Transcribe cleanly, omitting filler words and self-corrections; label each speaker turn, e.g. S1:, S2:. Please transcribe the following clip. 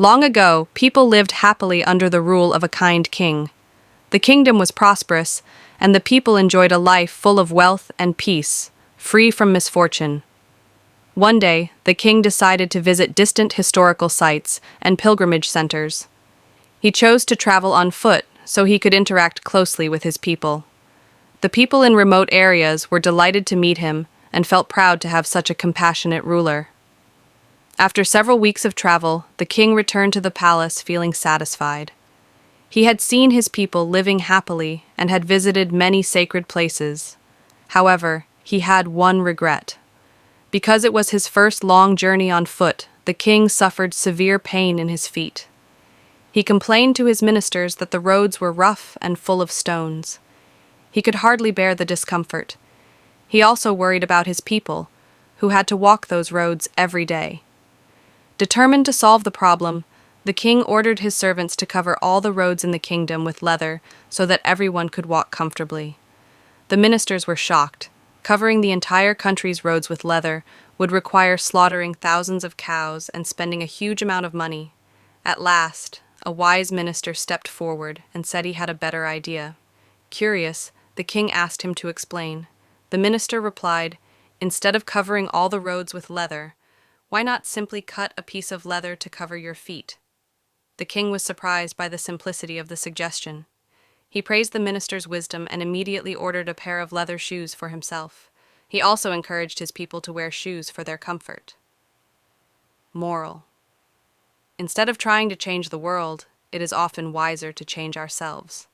S1: Long ago, people lived happily under the rule of a kind king. The kingdom was prosperous, and the people enjoyed a life full of wealth and peace, free from misfortune. One day, the king decided to visit distant historical sites and pilgrimage centers. He chose to travel on foot so he could interact closely with his people. The people in remote areas were delighted to meet him and felt proud to have such a compassionate ruler. After several weeks of travel, the king returned to the palace feeling satisfied. He had seen his people living happily and had visited many sacred places. However, he had one regret. Because it was his first long journey on foot, the king suffered severe pain in his feet. He complained to his ministers that the roads were rough and full of stones. He could hardly bear the discomfort. He also worried about his people, who had to walk those roads every day. Determined to solve the problem, the king ordered his servants to cover all the roads in the kingdom with leather so that everyone could walk comfortably. The ministers were shocked. Covering the entire country's roads with leather would require slaughtering thousands of cows and spending a huge amount of money. At last, a wise minister stepped forward and said he had a better idea. Curious, the king asked him to explain. The minister replied, "Instead of covering all the roads with leather, why not simply cut a piece of leather to cover your feet?" The king was surprised by the simplicity of the suggestion. He praised the minister's wisdom and immediately ordered a pair of leather shoes for himself. He also encouraged his people to wear shoes for their comfort. Moral: instead of trying to change the world, it is often wiser to change ourselves.